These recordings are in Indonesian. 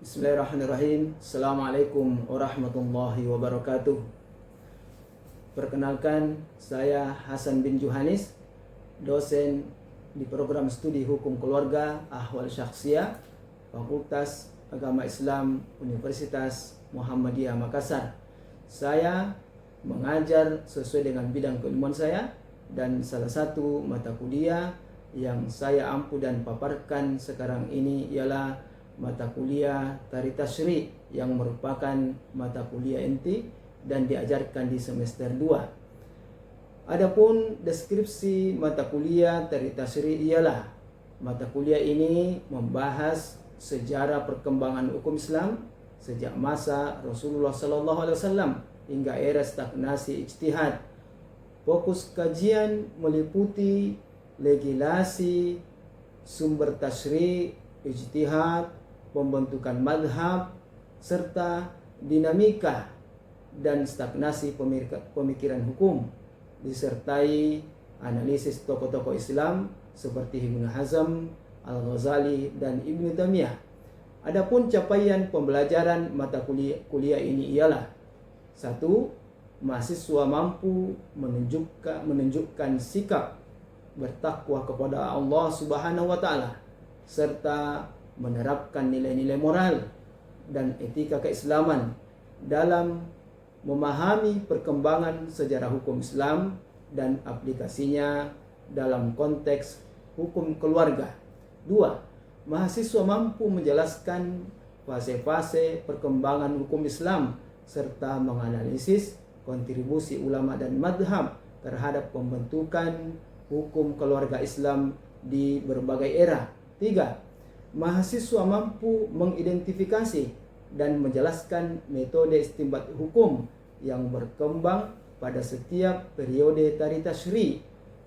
Bismillahirrahmanirrahim. Assalamualaikum warahmatullahi wabarakatuh. Perkenalkan, saya Hasan bin Johanis, dosen di program studi hukum keluarga Ahwal Syakhsiyah, Fakultas Agama Islam Universitas Muhammadiyah Makassar. Saya mengajar sesuai dengan bidang keilmuan saya, dan salah satu mata kuliah yang saya ampu dan paparkan sekarang ini ialah mata kuliah Tarikh Tasyri' yang merupakan mata kuliah inti dan diajarkan di semester 2. Adapun deskripsi mata kuliah Tarikh Tasyri' ialah mata kuliah ini membahas sejarah perkembangan hukum Islam sejak masa Rasulullah SAW hingga era stagnasi ijtihad. Fokus kajian meliputi legislasi, sumber tasyri', ijtihad, pembentukan madhab, serta dinamika dan stagnasi pemikiran hukum, disertai analisis tokoh-tokoh Islam seperti Ibnu Hazm, Al-Ghazali, dan Ibnu Taimiyah. Adapun capaian pembelajaran mata kuliah ini ialah: 1. Mahasiswa mampu menunjukkan sikap bertakwa kepada Allah Subhanahu wa Ta'ala serta menerapkan nilai-nilai moral dan etika keislaman dalam memahami perkembangan sejarah hukum Islam dan aplikasinya dalam konteks hukum keluarga. 2. Mahasiswa mampu menjelaskan fase-fase perkembangan hukum Islam serta menganalisis kontribusi ulama dan madhab terhadap pembentukan hukum keluarga Islam di berbagai era. 3. Mahasiswa mampu mengidentifikasi dan menjelaskan metode istinbat hukum yang berkembang pada setiap periode Tarikh Tasyri'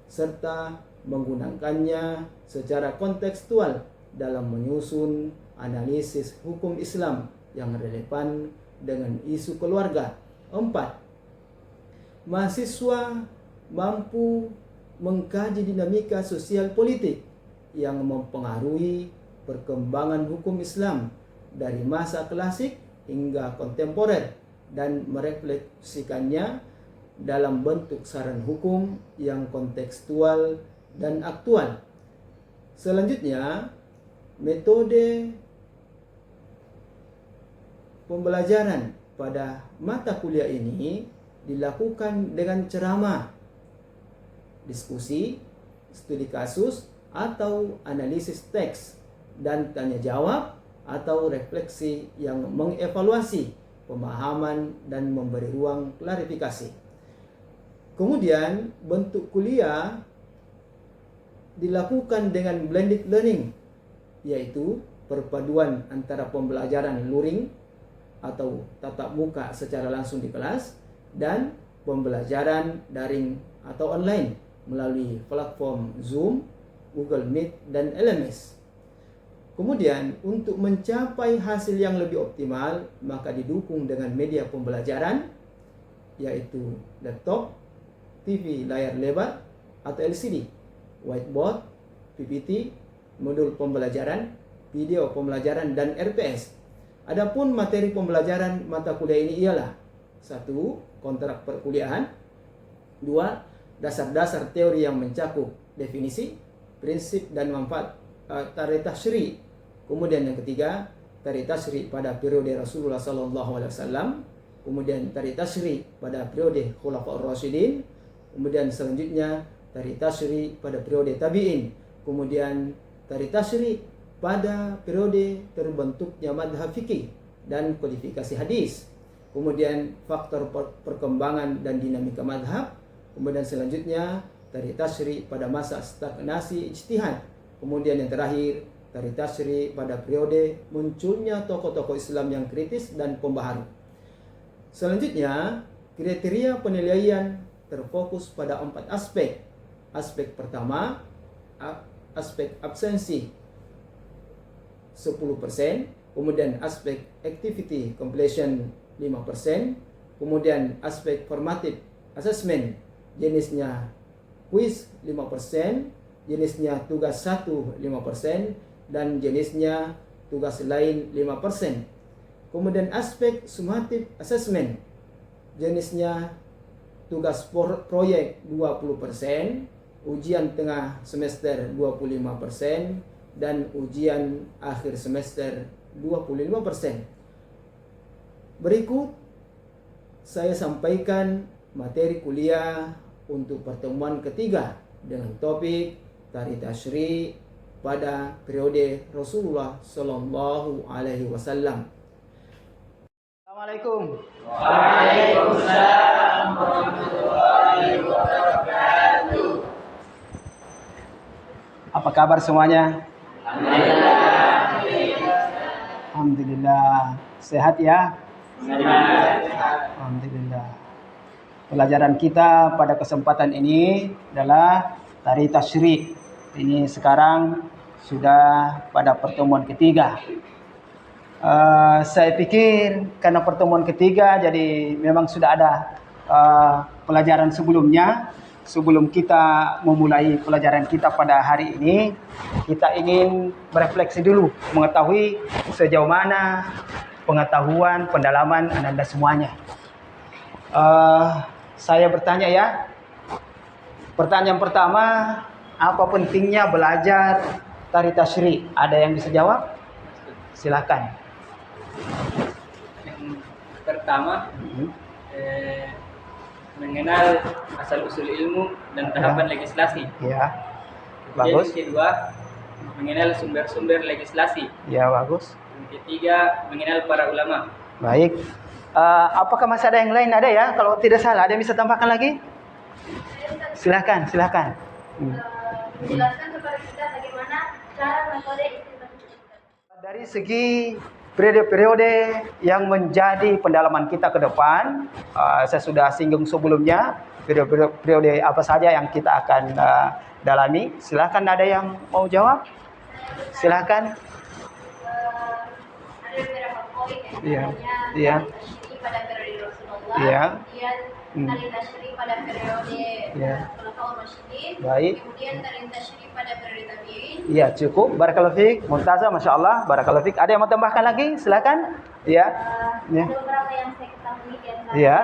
serta menggunakannya secara kontekstual dalam menyusun analisis hukum Islam yang relevan dengan isu keluarga. 4. Mahasiswa mampu mengkaji dinamika sosial politik yang mempengaruhi perkembangan hukum Islam dari masa klasik hingga kontemporer dan merefleksikannya dalam bentuk saran hukum yang kontekstual dan aktual. Selanjutnya, metode pembelajaran pada mata kuliah ini dilakukan dengan ceramah, diskusi, studi kasus atau analisis teks, dan tanya jawab atau refleksi yang mengevaluasi pemahaman dan memberi ruang klarifikasi. Kemudian bentuk kuliah dilakukan dengan blended learning, yaitu perpaduan antara pembelajaran luring atau tatap muka secara langsung di kelas dan pembelajaran daring atau online melalui platform Zoom, Google Meet, dan LMS. Kemudian untuk mencapai hasil yang lebih optimal, maka didukung dengan media pembelajaran, yaitu laptop, TV layar lebar atau LCD, whiteboard, PPT, modul pembelajaran, video pembelajaran, dan RPS. Adapun materi pembelajaran mata kuliah ini ialah: 1. Kontrak perkuliahan. 2. Dasar-dasar teori yang mencakup definisi, prinsip, dan manfaat Tarikh Tasyri'. Kemudian yang ketiga, Tarikh Tasyri' pada periode Rasulullah SAW. Kemudian Tarikh Tasyri' pada periode Khulafaur Rasyidin. Kemudian selanjutnya Tarikh Tasyri' pada periode Tabi'in. Kemudian Tarikh Tasyri' pada periode terbentuknya madhab fikih dan kodifikasi hadis. Kemudian faktor perkembangan dan dinamika madhab. Kemudian selanjutnya Tarikh Tasyri' pada masa stagnasi ijtihad. Kemudian yang terakhir, Tarikh Tasyri' pada periode munculnya tokoh-tokoh Islam yang kritis dan pembaharu. Selanjutnya, kriteria penilaian terfokus pada 4 aspek. Aspek pertama, aspek absensi 10%, kemudian aspek activity completion 5%, kemudian aspek formative assessment, jenisnya quiz 5%, jenisnya tugas 1 5%, dan jenisnya tugas lain 5%. Kemudian aspek summative assessment, jenisnya tugas proyek 20%, ujian tengah semester 25%, dan ujian akhir semester 25%. Berikut saya sampaikan materi kuliah untuk pertemuan ketiga dengan topik Tari Tasyri' pada periode Rasulullah Sallallahu Alaihi Wasallam. Assalamualaikum. Waalaikumsalam warahmatullahi wabarakatuh. Apa kabar semuanya? Alhamdulillah. Sehat ya? Alhamdulillah. Pelajaran kita pada kesempatan ini adalah Tari Tasyri'. Ini sekarang sudah pada pertemuan ketiga. Saya pikir karena pertemuan ketiga, jadi memang sudah ada pelajaran sebelumnya. Sebelum kita memulai pelajaran kita pada hari ini, kita ingin berefleksi dulu, mengetahui sejauh mana pengetahuan, pendalaman Anda semuanya. Saya bertanya ya. Pertanyaan pertama, apa pentingnya belajar Tari Tasyri'? Ada yang bisa jawab? Silakan. Yang pertama, mengenal asal-usul ilmu dan tahapan legislasi. Ya, bagus. Yang kedua, mengenal sumber-sumber legislasi. Ya, bagus. Yang ketiga, mengenal para ulama. Baik. Apakah masih ada yang lain? Ada ya? Kalau tidak salah, ada yang bisa tambahkan lagi? Silakan. Menjelaskan kepada kita bagaimana cara metode istimewa. Dari segi periode-periode yang menjadi pendalaman kita ke depan, saya sudah singgung sebelumnya periode apa saja yang kita akan dalami. Silakan, ada yang mau jawab? Silakan. Ada beberapa poin Iya. yang Iya. tasyri' pada periode Rasulullah, Iya. kemudian tari tasyri' pada periode Iya. Khulafaur Rasyidin, Baik. kemudian tari tasyri' pada periode tabi'in. Iya, cukup. Barakallahu fiik. Muntazah, Masya Allah. Barakallahu fiik. Ada yang mau tambahkan lagi? Silakan. Iya. Iya. Ada beberapa yang saya ketahui di antaranya Iya.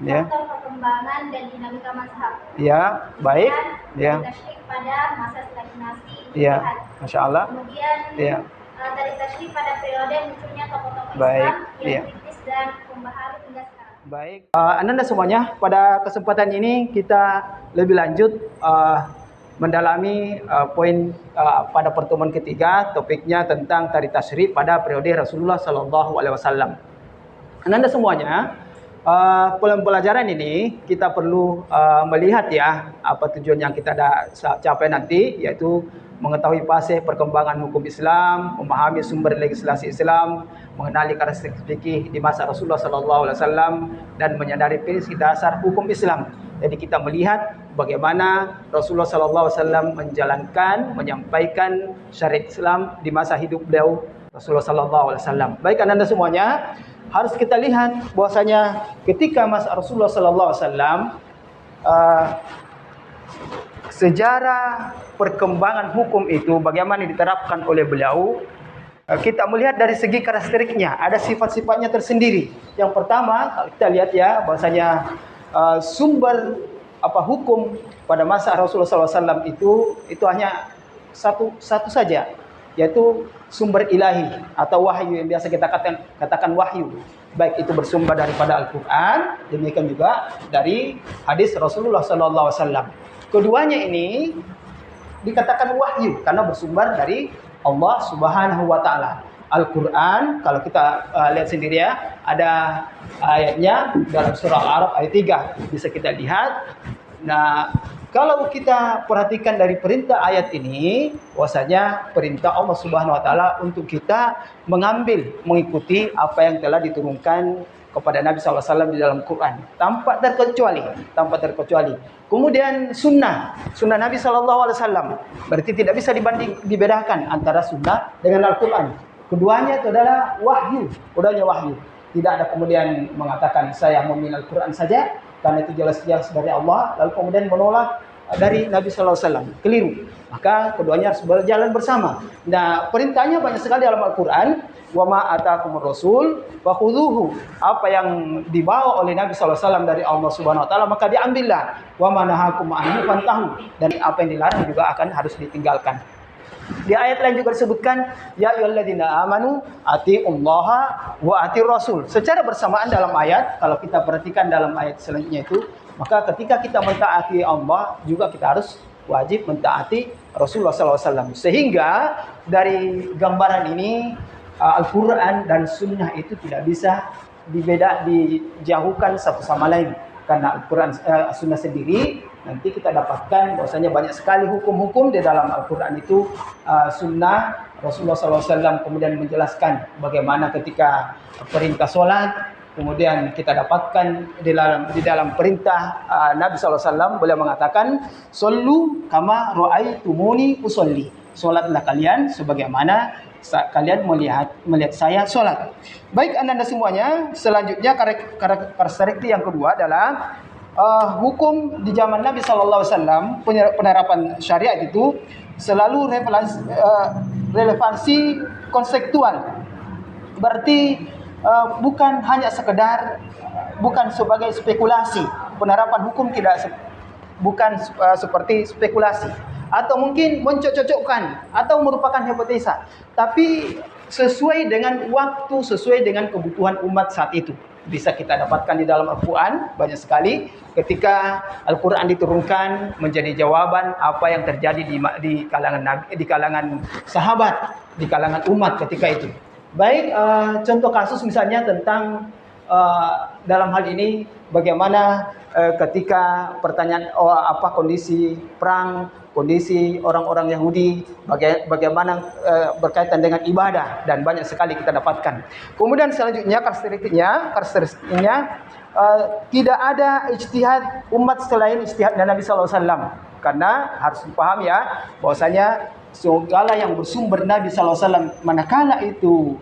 Iya. faktor perkembangan dan dinamika mazhab. Iya. Baik. Iya. Tari tasyri' pada masa stagnasi Iya. ijtihad. Masya Allah. Kemudian Iya. tari tasyri' pada periode munculnya tokoh-tokoh Baik. Islam yang Iya. kritis dan pembaharu hingga sekarang. Baik, Anda semuanya, pada kesempatan ini kita lebih lanjut mendalami poin pada pertemuan ketiga, topiknya tentang Tari Tasyri' pada periode Rasulullah Sallallahu Alaihi Wasallam. Anda semuanya, pelajaran ini kita perlu melihat ya apa tujuan yang kita capai nanti, yaitu mengetahui fase perkembangan hukum Islam, memahami sumber legislasi Islam, mengenali karakteristik fikih di masa Rasulullah SAW, dan menyadari prinsip dasar hukum Islam. Jadi kita melihat bagaimana Rasulullah SAW menjalankan, menyampaikan syariat Islam di masa hidup beliau Rasulullah SAW. Baik, anda semuanya, harus kita lihat bahwasanya ketika masa Rasulullah SAW, sejarah perkembangan hukum itu bagaimana diterapkan oleh beliau, kita melihat dari segi karakteristiknya, ada sifat-sifatnya tersendiri. Yang pertama, kalau kita lihat ya, bahwasanya sumber hukum pada masa Rasulullah SAW itu hanya satu saja, yaitu sumber ilahi atau wahyu, yang biasa kita katakan wahyu. Baik itu bersumber daripada Al-Quran, demikian juga dari hadis Rasulullah SAW. Keduanya ini dikatakan wahyu karena bersumber dari Allah Subhanahu wa taala. Al-Quran, kalau kita lihat sendiri ya, ada ayatnya dalam surah Al-A'raf ayat 3, bisa kita lihat. Nah, kalau kita perhatikan dari perintah ayat ini, bahwasanya perintah Allah Subhanahu wa taala untuk kita mengikuti apa yang telah diturunkan kepada Nabi SAW di dalam Quran, tanpa terkecuali. Kemudian sunnah Nabi SAW, berarti tidak bisa dibedakan antara sunnah dengan Al-Quran. Keduanya itu adalah wahyu. Tidak ada kemudian mengatakan saya memilih Al-Quran saja karena itu jelas-jelas dari Allah, lalu kemudian menolak dari Nabi SAW. Keliru. Maka keduanya harus berjalan bersama. Nah, perintahnya banyak sekali dalam Al-Qur'an. Wa ma atakumur rasul fakhudhuhu. Apa yang dibawa oleh Nabi sallallahu alaihi wasallam dari Allah Subhanahu wa taala maka diambillah. Wa ma nahakum anhu fantahu. Dan apa yang dilarang juga akan harus ditinggalkan. Di ayat lain juga disebutkan ya ayyuhalladzina amanu atiullaha wa atir rasul. Secara bersamaan dalam ayat, kalau kita perhatikan dalam ayat selanjutnya itu, maka ketika kita mentaati Allah juga kita harus wajib mentaati Rasulullah SAW. Sehingga dari gambaran ini Al-Quran dan Sunnah itu tidak bisa dijauhkan satu sama lain. Karena Al-Quran Sunnah sendiri nanti kita dapatkan bahwasanya banyak sekali hukum-hukum di dalam Al-Quran itu. Sunnah Rasulullah SAW kemudian menjelaskan bagaimana ketika perintah sholat. Kemudian kita dapatkan di dalam perintah Nabi SAW beliau mengatakan sallu kama ra'aitumuni usolli. Sholatlah kalian sebagaimana kalian melihat saya sholat. Baik anda semuanya, selanjutnya karakteristik yang kedua adalah hukum di zaman Nabi SAW, penerapan syariat itu selalu relevansi konseptual. Berarti bukan hanya sekedar, bukan sebagai spekulasi. Penerapan hukum bukan seperti spekulasi atau mungkin mencocokkan atau merupakan hipotesa, tapi sesuai dengan waktu, sesuai dengan kebutuhan umat saat itu. Bisa kita dapatkan di dalam Al-Quran banyak sekali ketika Al-Quran diturunkan menjadi jawaban apa yang terjadi di kalangan sahabat, di kalangan umat ketika itu. Baik, contoh kasus misalnya tentang dalam hal ini bagaimana ketika pertanyaan apa kondisi perang, kondisi orang-orang Yahudi, bagaimana berkaitan dengan ibadah, dan banyak sekali kita dapatkan. Kemudian selanjutnya karakteristiknya tidak ada ijtihad umat selain ijtihad Nabi sallallahu alaihi wasallam. Karena harus dipahami ya bahwasanya segala yang bersumber Nabi sallallahu alaihi wasallam manakala itu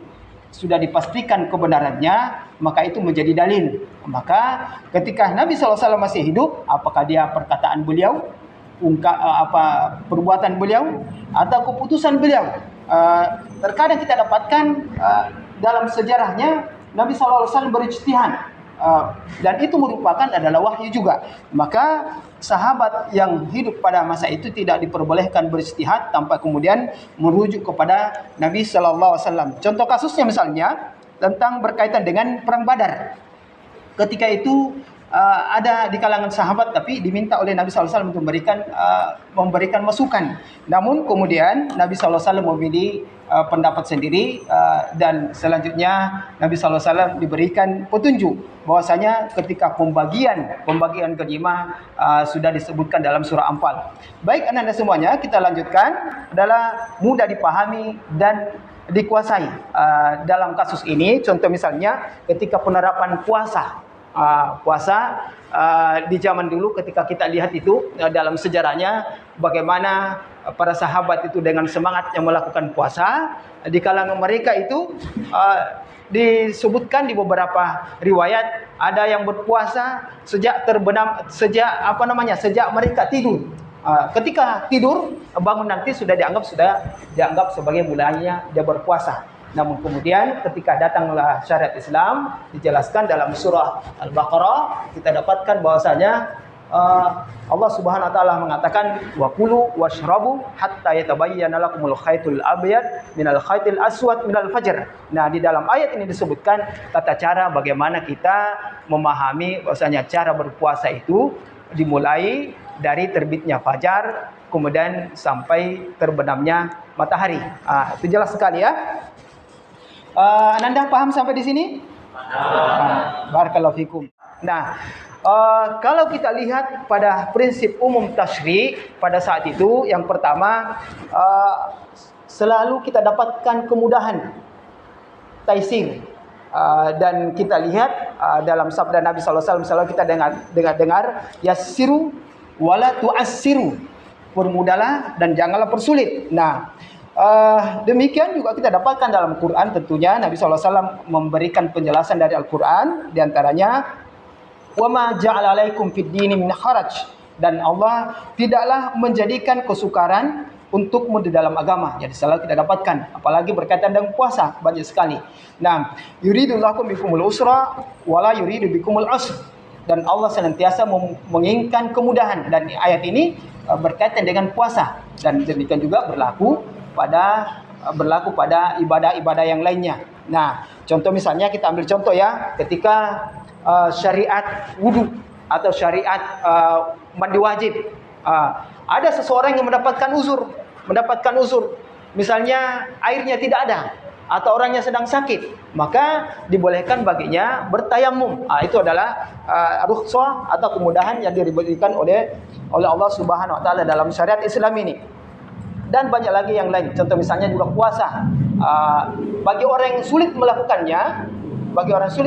sudah dipastikan kebenarannya, maka itu menjadi dalil. Maka ketika Nabi SAW masih hidup, apakah dia perkataan beliau, perbuatan beliau, atau keputusan beliau, terkadang kita dapatkan dalam sejarahnya Nabi SAW berijtihad, dan itu merupakan adalah wahyu juga. Maka sahabat yang hidup pada masa itu tidak diperbolehkan berijtihad tanpa kemudian merujuk kepada Nabi sallallahu alaihi wasallam. Contoh kasusnya misalnya tentang berkaitan dengan perang Badar. Ketika itu ada di kalangan sahabat tapi diminta oleh Nabi sallallahu alaihi wasallam untuk memberikan masukan. Namun kemudian Nabi sallallahu alaihi wasallam memilih pendapat sendiri, dan selanjutnya Nabi sallallahu alaihi wasallam diberikan petunjuk bahwasanya ketika pembagian ganimah sudah disebutkan dalam surah Anfal. Baik anda semuanya, kita lanjutkan, adalah mudah dipahami dan dikuasai. Dalam kasus ini contoh misalnya ketika penerapan puasa di zaman dulu, ketika kita lihat itu dalam sejarahnya bagaimana para sahabat itu dengan semangat yang melakukan puasa. Di kalangan mereka itu disebutkan di beberapa riwayat ada yang berpuasa sejak mereka tidur. Ketika tidur bangun nanti sudah dianggap sebagai mulanya dia berpuasa. Namun kemudian ketika datanglah syariat Islam, dijelaskan dalam surah Al-Baqarah, kita dapatkan bahwasanya Allah Subhanahu wa taala mengatakan wa kulu washrabu hatta yatabayyana lakumul khaytul abyad minal khaytil aswad minal fajr. Nah, di dalam ayat ini disebutkan tata cara bagaimana kita memahami bahwasanya cara berpuasa itu dimulai dari terbitnya fajar kemudian sampai terbenamnya matahari. Itu jelas sekali ya. Anda paham sampai di sini? Barakallahu fikum. Nah, kalau kita lihat pada prinsip umum tasyri' pada saat itu, yang pertama selalu kita dapatkan kemudahan, taisir, dan kita lihat dalam sabda Nabi SAW selalu kita dengar yassiru wala tu'assiru, permudahlah dan janganlah persulit. Nah, demikian juga kita dapatkan dalam Quran, tentunya Nabi SAW memberikan penjelasan dari Al-Quran, diantaranya وَمَا جَعَلَ عَلَيْكُمْ فِي الدِّينِ مِنْ خَرَجٍ, dan Allah tidaklah menjadikan kesukaran untukmu di dalam agama. Jadi selalu kita dapatkan, apalagi berkaitan dengan puasa banyak sekali. Nah, yuridullahu bikumul usra wala yuridu bikumul usra. Dan Allah senantiasa menginginkan kemudahan, dan ayat ini berkaitan dengan puasa, dan demikian juga berlaku pada ibadah-ibadah yang lainnya. Nah, contoh misalnya kita ambil contoh ya, ketika syariat wudu atau syariat mandi wajib, ada seseorang yang mendapatkan uzur, misalnya airnya tidak ada atau orangnya sedang sakit, maka dibolehkan baginya bertayamum. Itu adalah rukhsah atau kemudahan yang diberikan oleh Allah Subhanahu wa taala dalam syariat Islam ini. Dan banyak lagi yang lain. Contoh misalnya juga puasa. Bagi orang yang sulit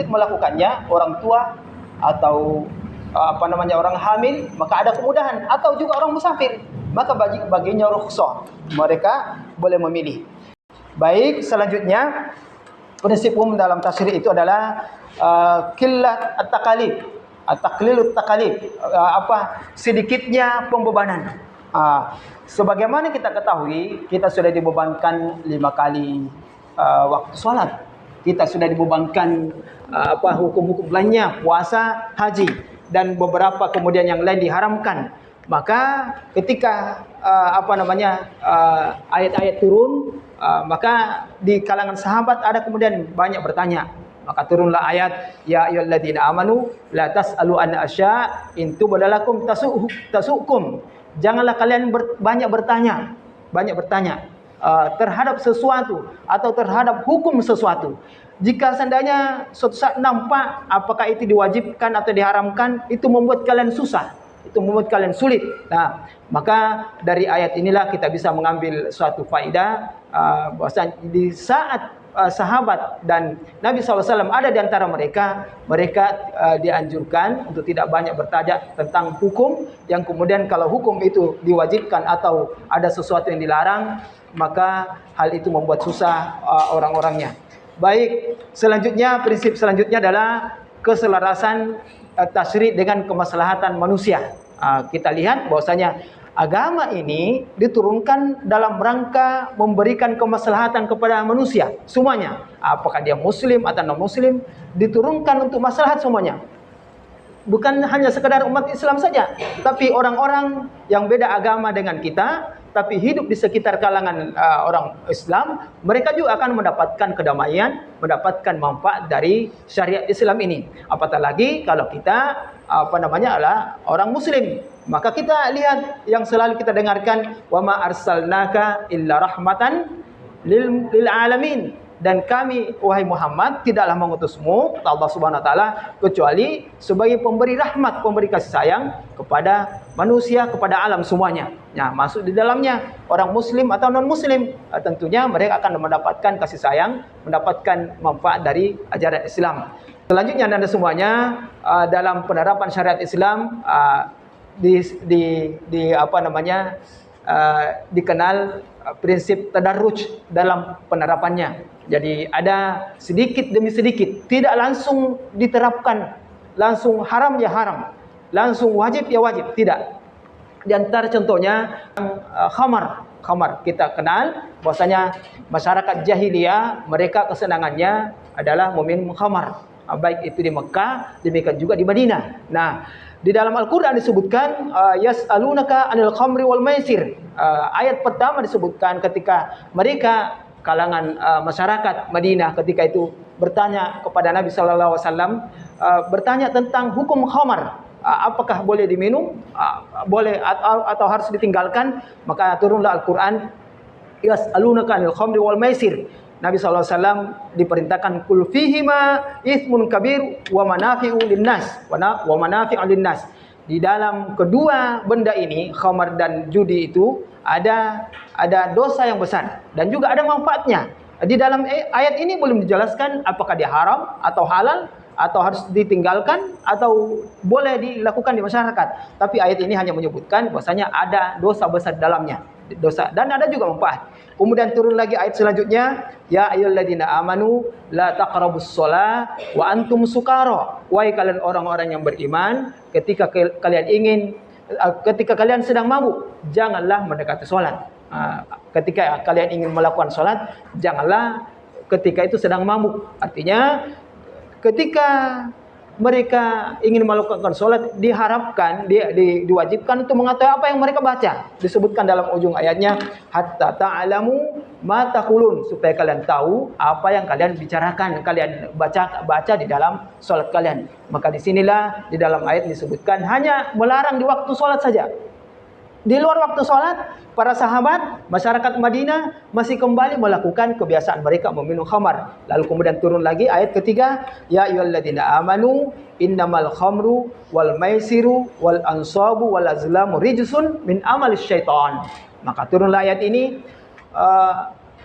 melakukannya, orang tua atau orang hamil, maka ada kemudahan, atau juga orang musafir, maka baginya rukhsah, mereka boleh memilih. Baik, selanjutnya prinsip umum dalam tasyri' itu adalah qillat at-takalif, at-taqlilut takalif, sedikitnya pembebanan. Sebagaimana kita ketahui, kita sudah dibebankan 5 kali waktu sholat. Kita sudah dibebankan hukum-hukum lainnya, puasa, haji, dan beberapa kemudian yang lain diharamkan. Maka ketika ayat-ayat turun, maka di kalangan sahabat ada kemudian banyak bertanya. Maka turunlah ayat, ya ayyuhalladzina amanu la tas'alu an asya' in tubdalakum tasukum. Janganlah kalian banyak bertanya terhadap sesuatu atau terhadap hukum sesuatu. Jika seandainya suatu saat nampak apakah itu diwajibkan atau diharamkan, itu membuat kalian susah, itu membuat kalian sulit. Nah, maka dari ayat inilah kita bisa mengambil suatu faedah bahwa di saat sahabat dan Nabi SAW ada di antara mereka dianjurkan untuk tidak banyak bertanya tentang hukum, yang kemudian kalau hukum itu diwajibkan atau ada sesuatu yang dilarang, maka hal itu membuat susah orang-orangnya. Baik, prinsip selanjutnya adalah keselarasan tasyri' dengan kemaslahatan manusia. Kita lihat bahwasanya agama ini diturunkan dalam rangka memberikan kemaslahatan kepada manusia semuanya. Apakah dia muslim atau non muslim, diturunkan untuk maslahat semuanya. Bukan hanya sekedar umat Islam saja, tapi orang-orang yang beda agama dengan kita, tapi hidup di sekitar kalangan orang Islam, mereka juga akan mendapatkan kedamaian, mendapatkan manfaat dari syariat Islam ini. Apatah lagi kalau kita adalah orang muslim. Maka kita lihat yang selalu kita dengarkan, wa ma arsalnaka illa rahmatan lil alamin. Dan kami, wahai Muhammad, tidaklah mengutusmu, kata Allah Subhanahu wa taala, kecuali sebagai pemberi rahmat, pemberi kasih sayang kepada manusia, kepada alam semuanya. Nah, masuk di dalamnya orang muslim atau non muslim, tentunya mereka akan mendapatkan kasih sayang, mendapatkan manfaat dari ajaran Islam. Selanjutnya anda semuanya, dalam penerapan syariat Islam dikenal prinsip tadarruj dalam penerapannya. Jadi ada sedikit demi sedikit, tidak langsung diterapkan, langsung haram ya haram, langsung wajib ya wajib, tidak. Di antara contohnya khamar kita kenal bahwasanya masyarakat jahiliyah mereka kesenangannya adalah meminum khamar, baik itu di Mekah, demikian juga di Madinah. Nah, di dalam Al-Quran disebutkan yas'alunaka 'anil khamri wal maisir. Ayat pertama disebutkan ketika mereka kalangan masyarakat Madinah ketika itu bertanya kepada Nabi sallallahu alaihi wasallam, bertanya tentang hukum khamar. Apakah boleh diminum? Boleh atau harus ditinggalkan? Maka turunlah Al-Quran, yas'alunaka 'anil khamri wal maisir. Nabi SAW diperintahkan kul fihima itsmun kabir wa manafi'u linnas wa manafi'u linnas. Di dalam kedua benda ini, khamar dan judi itu ada dosa yang besar dan juga ada manfaatnya. Di dalam ayat ini belum dijelaskan apakah dia haram atau halal atau harus ditinggalkan atau boleh dilakukan di masyarakat. Tapi ayat ini hanya menyebutkan bahwasanya ada dosa besar di dalamnya. Dosa dan ada juga manfaat. Kemudian turun lagi ayat selanjutnya, ya ayyuhalladzina amanu la taqrabus shalah wa antum sukara. Wahai kalian orang-orang yang beriman, ketika kalian sedang mabuk, janganlah mendekati salat. Ketika kalian ingin melakukan sholat, janganlah ketika itu sedang mabuk. Artinya ketika mereka ingin melakukan sholat, diharapkan, diwajibkan untuk mengetahui apa yang mereka baca. Disebutkan dalam ujung ayatnya, hatta ta'alamu ma taqulun, supaya kalian tahu apa yang kalian bicarakan, kalian baca di dalam sholat kalian. Maka disinilah di dalam ayat disebutkan hanya melarang di waktu sholat saja. Di luar waktu sholat, para sahabat, masyarakat Madinah masih kembali melakukan kebiasaan mereka meminum khamar. Lalu kemudian turun lagi ayat ketiga, ya ayyuhalladzina amanu innamal khamru wal maisiru wal ansabu wal azlamu rijsun min amalis syaitan. Maka turunlah ayat ini,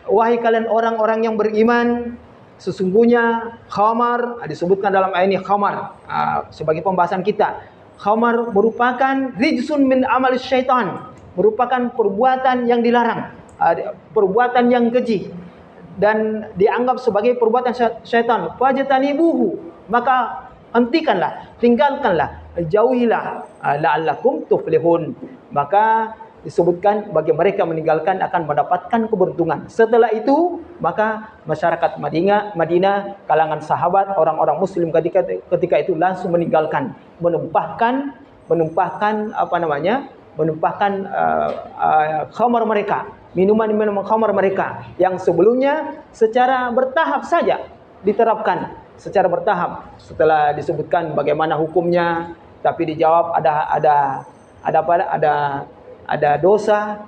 wahai kalian orang-orang yang beriman, sesungguhnya khamar, disebutkan dalam ayat ini khamar, sebagai pembahasan kita. Khamar merupakan rijsun min amalis syaitan, merupakan perbuatan yang dilarang, perbuatan yang keji dan dianggap sebagai perbuatan syaitan. Fajtanibuhu, maka hentikanlah, tinggalkanlah, jauhilah, la'allakum tuflihun. Maka disebutkan bagi mereka meninggalkan akan mendapatkan keberuntungan. Setelah itu, maka masyarakat Madinah, kalangan sahabat, orang-orang muslim ketika itu langsung meninggalkan, menumpahkan khamar mereka, minuman khamar mereka yang sebelumnya secara bertahap saja diterapkan, secara bertahap. Setelah disebutkan bagaimana hukumnya, tapi dijawab ada dosa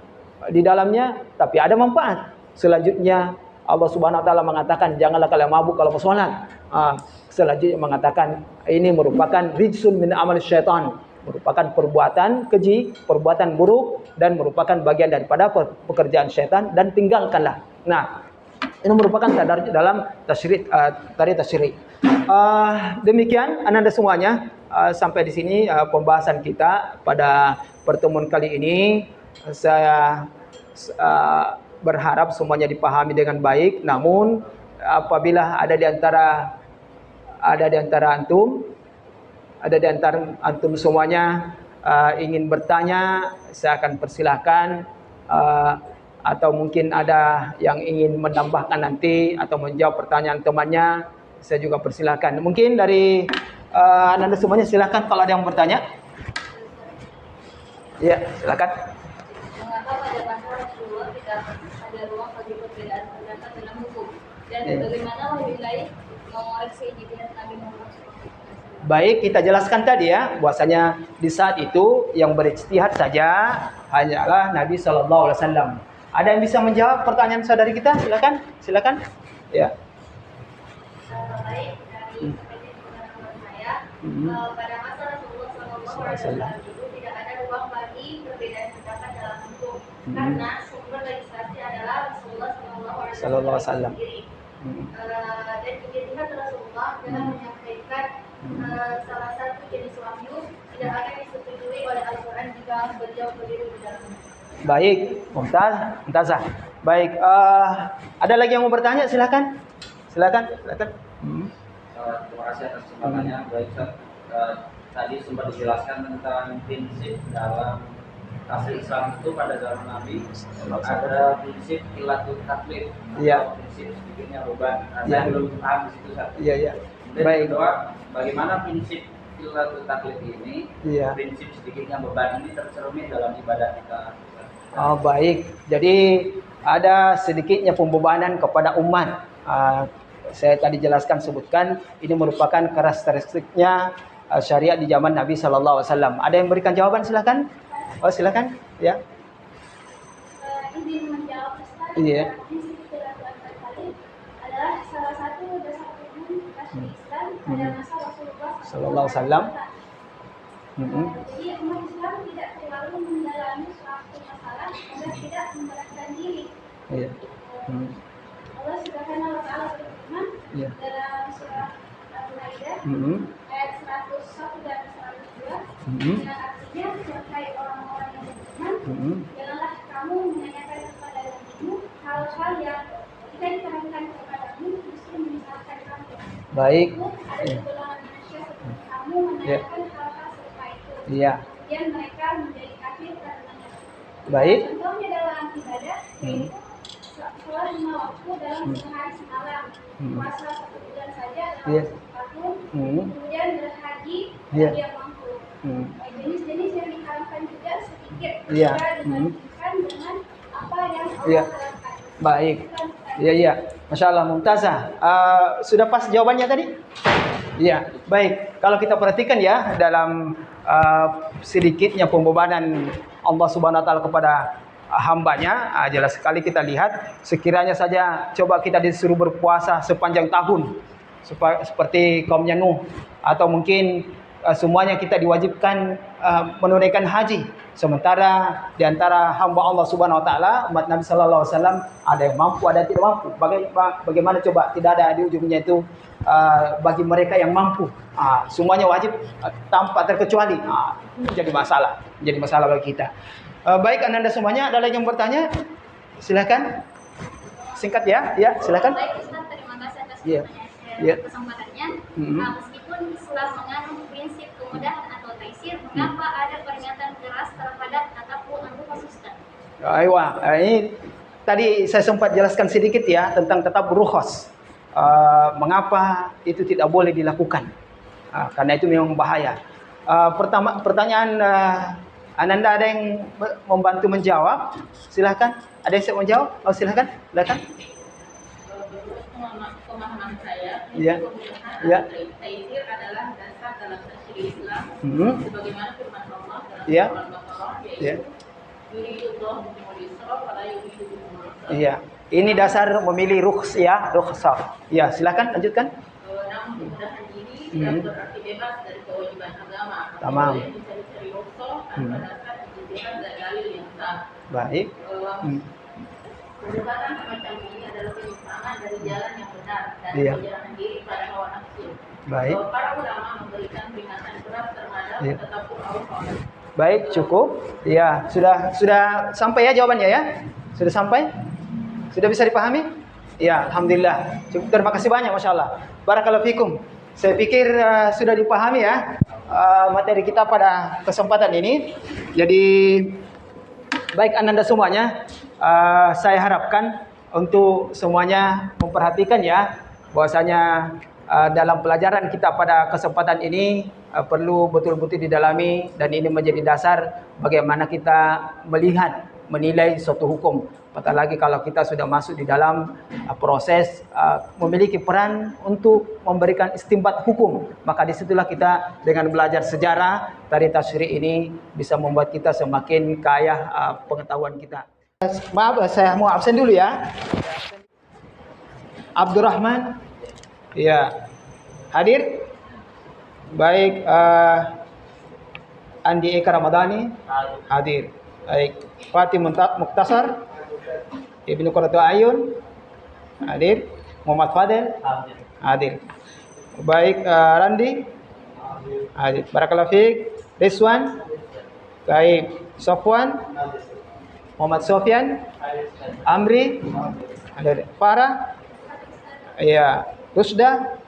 di dalamnya, tapi ada manfaat. Selanjutnya Allah Subhanahu wa taala mengatakan, janganlah kalian mabuk kalau bersolat. Selanjutnya mengatakan ini merupakan rijsun min amal syaitan, merupakan perbuatan keji, perbuatan buruk, dan merupakan bagian daripada pekerjaan syaitan, dan tinggalkanlah. Nah, ini merupakan dalam tasyri', tasyri'. Demikian ananda semuanya, sampai di sini pembahasan kita pada pertemuan kali ini. Saya berharap semuanya dipahami dengan baik. Namun apabila ada di antara antum semuanya ingin bertanya, saya akan persilahkan, atau mungkin ada yang ingin menambahkan nanti atau menjawab pertanyaan temannya, saya juga persilahkan. Mungkin dari anda semuanya silakan kalau ada yang bertanya. Ya, silakan. Mengapa pada masa Rasulullah tidak ada ruang bagi perbedaan pendapat dalam hukum? Dan bagaimana lebih baik mengoreksi ijtihad Nabi Muhammad SAW? Baik, kita jelaskan tadi ya, bahwasanya di saat itu yang berijtihad saja hanyalah Nabi Sallallahu Alaihi Wasallam. Ada yang bisa menjawab pertanyaan saudari kita? Silakan, silakan. Ya. Baik, dari pengetahuan saya, pada masa Rasulullah SAW itu tidak ada ruang bagi perbedaan pendapat dalam hukum, karena sumber legislasi adalah Rasulullah SAW sendiri. Dan ijtihad Rasulullah dalam menyampaikan salah satu jenis wahyu tidak akan disetujui oleh Al-Quran jika beliau berdiri di dalamnya. Baik, Mumtazah. Baik, ada lagi yang mau bertanya? Silakan. Silakan. Terima kasih atas kesempatannya. Baik, tadi sempat dijelaskan tentang prinsip dalam asal Islam itu pada zaman Nabi ada prinsip qillatul taklif, Iya. prinsip sedikitnya beban. Iya. Saya belum paham di situ. Iya, iya. Dan Baik. kedua, bagaimana prinsip qillatul taklif ini, Iya. prinsip sedikitnya beban ini tercermin dalam ibadah kita. Oh, baik. Jadi ada sedikitnya pembebanan kepada umat. Saya tadi jelaskan, sebutkan ini merupakan karakteristiknya syariat di zaman Nabi Sallallahu Alaihi Wasallam. Ada yang berikan jawaban? Silakan. Oh, silakan. Ya. Izin menjawab Ustaz. Iya. Prinsip qillatul taklif adalah salah satu dasar umum tasawuf Islam pada masa Rasulullah Sallallahu Alaihi Wasallam. Jadi umat Islam tidak terlalu mendalami suatu masalah agar tidak memberatkan diri. Iya. Allah Subhanahu wa taala berfirman Iya. dalam surah Al-Maidah ayat 101 dan 102 yang artinya, wahai orang-orang yang beriman, janganlah kamu menanyakan kepada dirimu hal-hal yang jika diterangkan kepadamu justru menyesatkan kamu. Baik. Itu ada golongan manusia seperti kamu menanyakan hal-hal serupa itu. Iya. Kemudian mereka menjadi kafir karenanya. Baik. Contohnya dalam ibadah yaitu sholat 5 waktu dalam sehari semalam, puasa 1 bulan saja dalam 1 tahun, kemudian berhaji bagi yang mampu. Jenis-jenis yang diharamkan juga sedikit dibandingkan dengan apa yang Allah haramkan. Baik. Iya. Masya Allah, Mumtazah. Sudah pas jawabannya tadi? Iya. Baik. Kalau kita perhatikan ya dalam sedikitnya pembebanan Allah Subhanahu Wa Taala kepada hambanya, jelas sekali kita lihat. Sekiranya saja coba kita disuruh berpuasa sepanjang tahun, seperti kaumnya Nuh, atau mungkin semuanya kita diwajibkan menunaikan haji. Sementara di antara hamba Allah Subhanahu Wa Taala, umat Nabi Sallallahu Alaihi Wasallam, ada yang mampu, ada yang tidak mampu. Bagaimana coba tidak ada di ujungnya itu bagi mereka yang mampu. Semuanya wajib tanpa terkecuali. Menjadi masalah bagi kita. Baik, Anda semuanya, ada lagi yang bertanya? Silakan. Singkat ya. Ya, silakan. Baik, Ustaz, terima kasih atas kesempatannya. Meskipun Islam mengandung prinsip kemudahan atau taisir, mengapa ada peringatan keras terhadap tatapu anrukhas, Ustaz? Ini tadi saya sempat jelaskan sedikit ya tentang tatap rukhas. Mengapa itu tidak boleh dilakukan? Karena itu memang bahaya. Pertanyaan Ananda, ada yang membantu menjawab? Silahkan. Ada yang siap menjawab? Oh, silahkan. Pemahaman saya, Ya. taisir adalah dasar dalam syariat Islam. Sebagaimana firman Allah dalam surah Al-Baqarah, yaitu yuridullahu bikumul yusra wa la yuridu bikumul usra. Iya. Ini dasar memilih rukhsah. Ya, silahkan lanjutkan. Namun kemudahan ini tidak berarti bebas dari kewajiban agama. Tamam. Boleh mencari rukhsah tanpa dasar dijadikan dalil yang sah. Baik. Perdebatan semacam ini adalah penyimpangan dari jalan yang benar dan penjelasan diri pada hawa nafsu. Baik. Para ulama memberikan peringatan keras terhadap tatapu anrukhas. Baik, cukup. Ya, sudah sampai ya jawabannya ya? Sudah sampai? Sudah bisa dipahami? Ya, alhamdulillah. Cukup, terima kasih banyak, Masya Allah. Barakallahu fikum. Saya pikir sudah dipahami ya materi kita pada kesempatan ini. Jadi baik Anda semuanya, saya harapkan untuk semuanya memperhatikan ya bahwasanya dalam pelajaran kita pada kesempatan ini perlu betul-betul didalami, dan ini menjadi dasar bagaimana kita melihat, menilai suatu hukum. Apatah lagi kalau kita sudah masuk di dalam proses memiliki peran untuk memberikan istinbat hukum, maka disitulah kita dengan belajar sejarah dari tasyri' ini bisa membuat kita semakin kaya pengetahuan kita. Maaf, saya mau absen dulu ya. Abdurrahman, ya, hadir. Baik, Andi Eka Ramadhani, hadir. Baik, Fatih Muktasar, Ibnu Qurratu Ayun, hadir. Muhammad Fadel, hadir. Baik, Randi, hadir. Barakallahu fiik. Rizwan, baik. Sofwan, Muhammad Sofyan, Amri, hadir. Farah, ya. Rusda,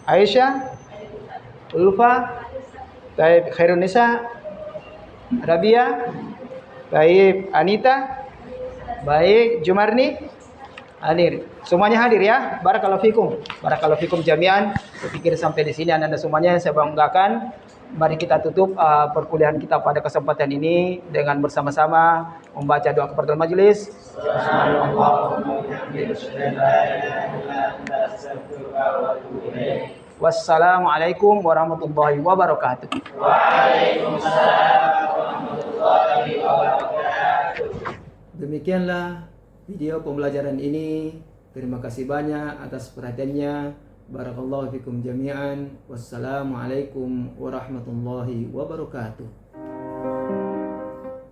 Aisyah, Ulfa, baik. Khairun Nisa, Rabia, baik. Anita, baik. Jumarni, hadir. Semuanya hadir ya. Barakallahu fikum. Barakallahu fikum jami'an. Saya pikir sampai di sini Anda semuanya saya banggakan. Mari kita tutup perkuliahan kita pada kesempatan ini dengan bersama-sama membaca doa kafaratul majelis. Wassalamualaikum warahmatullahi wabarakatuh. Waalaikumsalam warahmatullahi wabarakatuh. Demikianlah video pembelajaran ini. Terima kasih banyak atas perhatiannya. Barakallahu fikum jami'an. Wassalamualaikum warahmatullahi wabarakatuh.